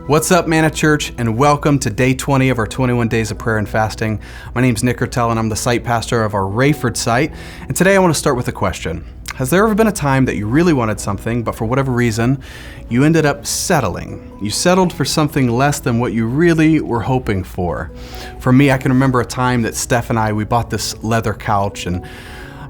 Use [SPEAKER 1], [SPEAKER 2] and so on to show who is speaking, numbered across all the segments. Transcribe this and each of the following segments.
[SPEAKER 1] What's up, Manna Church, and welcome to day 20 of our 21 days of prayer and fasting. My name's Ertel, and I'm the site pastor of our Raeford site. And today I want to start with a question. Has there ever been a time that you really wanted something, but for whatever reason, you ended up settling? You settled for something less than what you really were hoping for. For me, I can remember a time that Steph and we bought this leather couch, and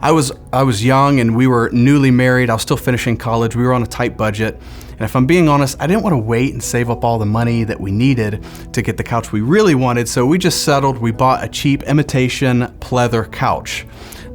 [SPEAKER 1] I was young and we were newly married. I was still finishing college. We were on a tight budget. And if I'm being honest, I didn't want to wait and save up all the money that we needed to get the couch we really wanted, so we just settled. We bought a cheap imitation pleather couch.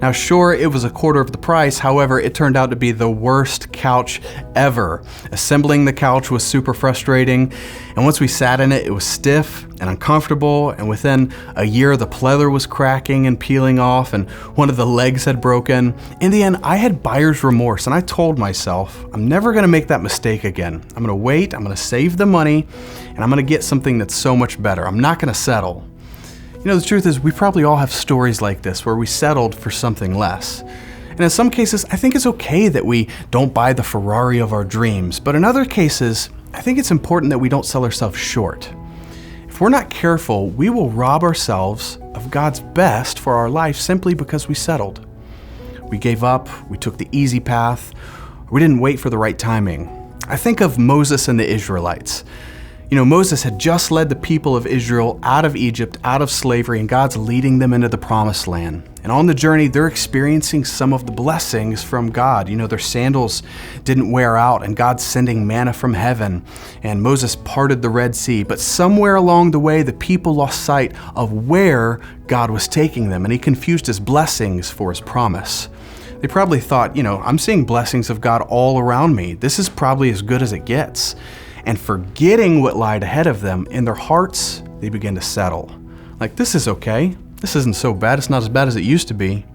[SPEAKER 1] Now, sure, it was a quarter of the price. However, it turned out to be the worst couch ever. Assembling the couch was super frustrating. And once we sat in it, it was stiff and uncomfortable. And within a year, the pleather was cracking and peeling off, and one of the legs had broken. In the end, I had buyer's remorse, and I told myself, I'm never going to make that mistake again. I'm going to wait, I'm going to save the money, and I'm going to get something that's so much better. I'm not going to settle. You know, the truth is, we probably all have stories like this where we settled for something less. And in some cases, I think it's okay that we don't buy the Ferrari of our dreams. But in other cases, I think it's important that we don't sell ourselves short. If we're not careful, we will rob ourselves of God's best for our life simply because we settled. We gave up, we took the easy path, we didn't wait for the right timing. I think of Moses and the Israelites. You know, Moses had just led the people of Israel out of Egypt, out of slavery, and God's leading them into the promised land. And on the journey, they're experiencing some of the blessings from God. You know, their sandals didn't wear out, and God's sending manna from heaven, and Moses parted the Red Sea. But somewhere along the way, the people lost sight of where God was taking them, and he confused his blessings for his promise. They probably thought, you know, I'm seeing blessings of God all around me. This is probably as good as it gets. And forgetting what lied ahead of them, in their hearts, they began to settle. Like, this is okay. This isn't so bad. It's not as bad as it used to be.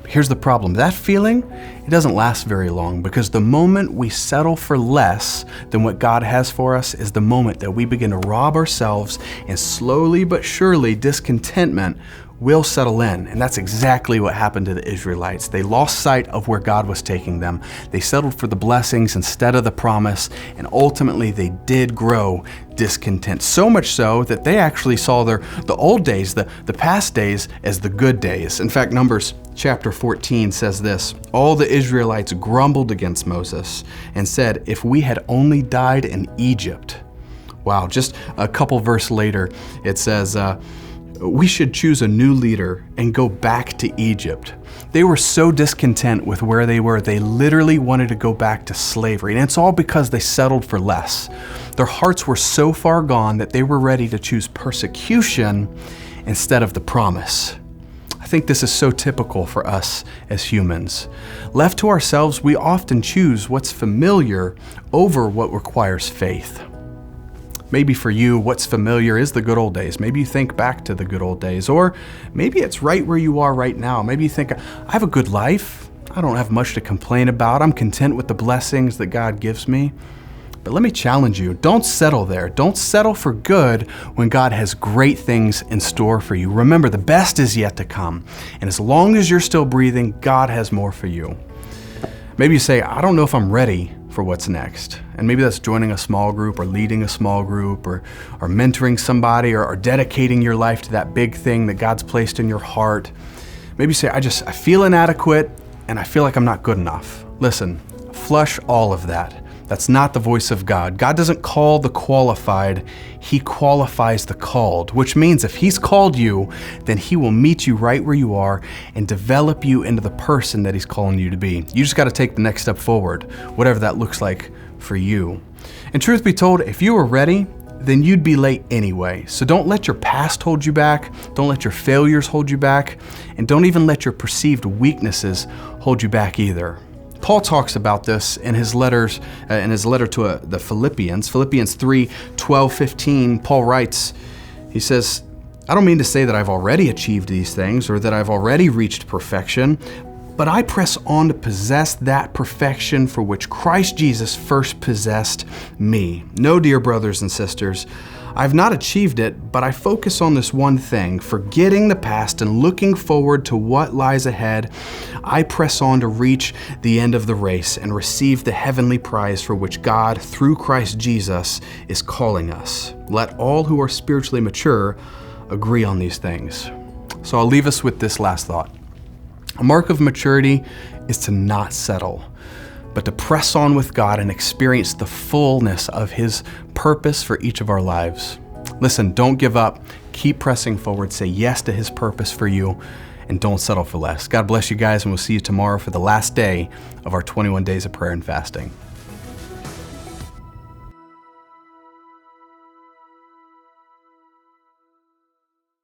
[SPEAKER 1] But here's the problem. That feeling, it doesn't last very long, because the moment we settle for less than what God has for us is the moment that we begin to rob ourselves, and slowly but surely discontentment will settle in. And that's exactly what happened to the Israelites. They lost sight of where God was taking them. They settled for the blessings instead of the promise, and ultimately they did grow discontent. So much so that they actually saw the old days, the past days, as the good days. In fact, Numbers chapter 14 says this: all the Israelites grumbled against Moses and said, if we had only died in Egypt. Wow, just a couple verses later, it says, we should choose a new leader and go back to Egypt. They were so discontent with where they were, they literally wanted to go back to slavery. And it's all because they settled for less. Their hearts were so far gone that they were ready to choose persecution instead of the promise. I think this is so typical for us as humans. Left to ourselves, we often choose what's familiar over what requires faith. Maybe for you, what's familiar is the good old days. Maybe you think back to the good old days, or maybe it's right where you are right now. Maybe you think, I have a good life. I don't have much to complain about. I'm content with the blessings that God gives me. But let me challenge you, don't settle there. Don't settle for good when God has great things in store for you. Remember, the best is yet to come. And as long as you're still breathing, God has more for you. Maybe you say, I don't know if I'm ready for what's next. And maybe that's joining a small group, or leading a small group, or mentoring somebody, or dedicating your life to that big thing that God's placed in your heart. Maybe you say, I feel inadequate, and I feel like I'm not good enough. Listen, flush all of that. That's not the voice of God. God doesn't call the qualified, he qualifies the called, which means if he's called you, then he will meet you right where you are and develop you into the person that he's calling you to be. You just got to take the next step forward, whatever that looks like for you. And truth be told, if you were ready, then you'd be late anyway. So don't let your past hold you back. Don't let your failures hold you back. And don't even let your perceived weaknesses hold you back either. Paul talks about this in his letter to the Philippians. Philippians 3:12-15, Paul writes, he says, I don't mean to say that I've already achieved these things or that I've already reached perfection, but I press on to possess that perfection for which Christ Jesus first possessed me. No, dear brothers and sisters, I've not achieved it, but I focus on this one thing, forgetting the past and looking forward to what lies ahead. I press on to reach the end of the race and receive the heavenly prize for which God, through Christ Jesus, is calling us. Let all who are spiritually mature agree on these things. So I'll leave us with this last thought. A mark of maturity is to not settle, but to press on with God and experience the fullness of His purpose for each of our lives. Listen, don't give up. Keep pressing forward. Say yes to His purpose for you, and don't settle for less. God bless you guys, and we'll see you tomorrow for the last day of our 21 days of prayer and fasting.